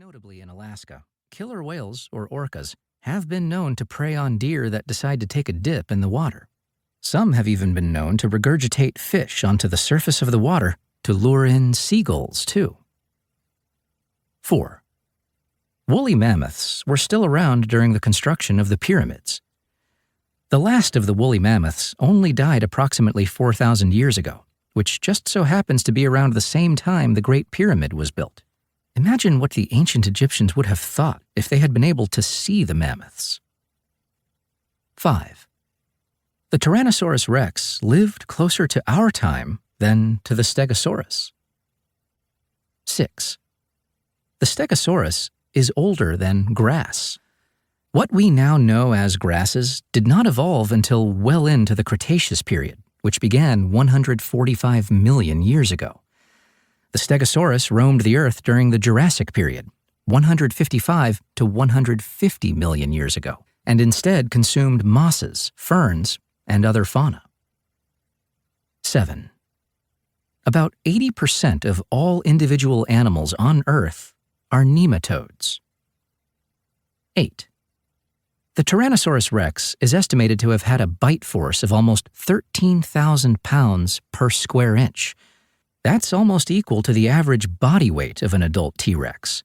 Notably in Alaska, killer whales, or orcas, have been known to prey on deer that decide to take a dip in the water. Some have even been known to regurgitate fish onto the surface of the water to lure in seagulls, too. 4. Woolly mammoths were still around during the construction of the pyramids. The last of the woolly mammoths only died approximately 4,000 years ago, which just so happens to be around the same time the Great Pyramid was built. Imagine what the ancient Egyptians would have thought if they had been able to see the mammoths. 5. The Tyrannosaurus rex lived closer to our time than to the Stegosaurus. 6. The Stegosaurus is older than grass. What we now know as grasses did not evolve until well into the Cretaceous period, which began 145 million years ago. The Stegosaurus roamed the Earth during the Jurassic period, 155 to 150 million years ago, and instead consumed mosses, ferns, and other fauna. 7. About 80% of all individual animals on Earth are nematodes. 8. The Tyrannosaurus rex is estimated to have had a bite force of almost 13,000 pounds per square inch. That's almost equal to the average body weight of an adult T-Rex.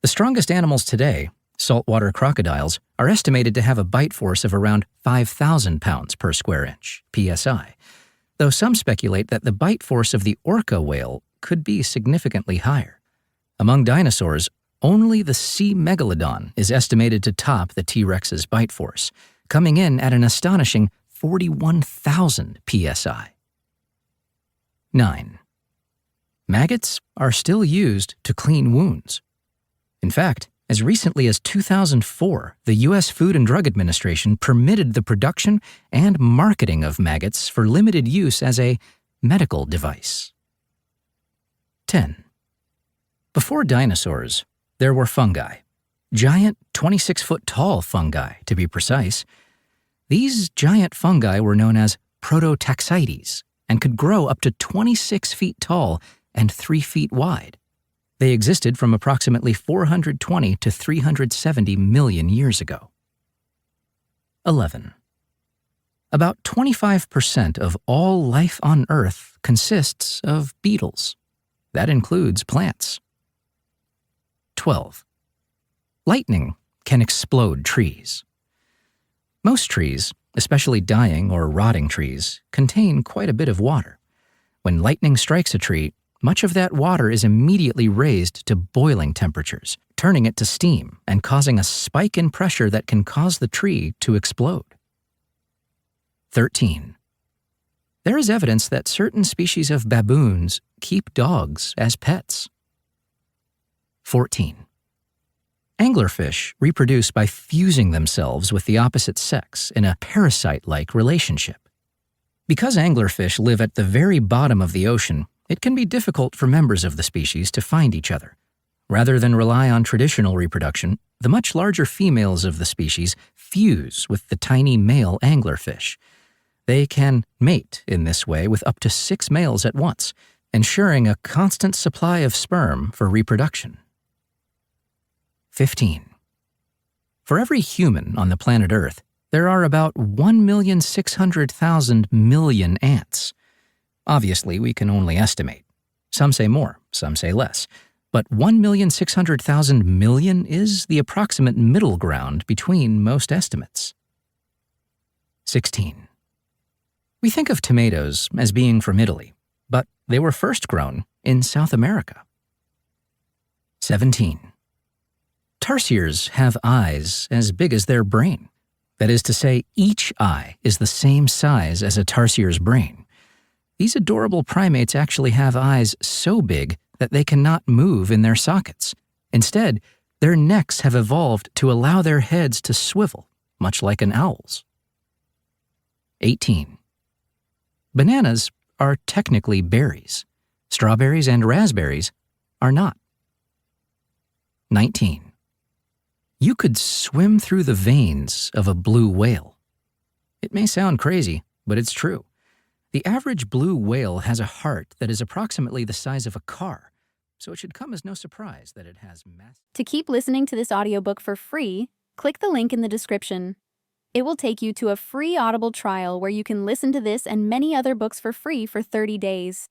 The strongest animals today, saltwater crocodiles, are estimated to have a bite force of around 5,000 pounds per square inch, PSI, though some speculate that the bite force of the orca whale could be significantly higher. Among dinosaurs, only the sea megalodon is estimated to top the T-Rex's bite force, coming in at an astonishing 41,000 PSI. 9. Maggots are still used to clean wounds. In fact, as recently as 2004, the U.S. Food and Drug Administration permitted the production and marketing of maggots for limited use as a medical device. 10. Before dinosaurs, there were fungi. Giant 26-foot-tall fungi, to be precise. These giant fungi were known as prototaxites and could grow up to 26 feet tall and 3 feet wide. They existed from approximately 420 to 370 million years ago. 11. About 25% of all life on Earth consists of beetles. That includes plants. 12. Lightning can explode trees. Most trees, especially dying or rotting trees, contain quite a bit of water. When lightning strikes a tree, much of that water is immediately raised to boiling temperatures, turning it to steam and causing a spike in pressure that can cause the tree to explode. 13. There is evidence that certain species of baboons keep dogs as pets. 14. Anglerfish reproduce by fusing themselves with the opposite sex in a parasite-like relationship. Because anglerfish live at the very bottom of the ocean, it can be difficult for members of the species to find each other. Rather than rely on traditional reproduction, the much larger females of the species fuse with the tiny male anglerfish. They can mate in this way with up to 6 males at once, ensuring a constant supply of sperm for reproduction. 15. For every human on the planet Earth, there are about 1,600,000 million ants. Obviously, we can only estimate. Some say more, some say less. But 1,600,000 million is the approximate middle ground between most estimates. 16. We think of tomatoes as being from Italy, but they were first grown in South America. 17. Tarsiers have eyes as big as their brain. That is to say, each eye is the same size as a tarsier's brain. These adorable primates actually have eyes so big that they cannot move in their sockets. Instead, their necks have evolved to allow their heads to swivel, much like an owl's. 18. Bananas are technically berries. Strawberries and raspberries are not. 19. You could swim through the veins of a blue whale. It may sound crazy, but it's true. The average blue whale has a heart that is approximately the size of a car, so it should come as no surprise that it has massive. To keep listening to this audiobook for free, click the link in the description. It will take you to a free Audible trial where you can listen to this and many other books for free for 30 days.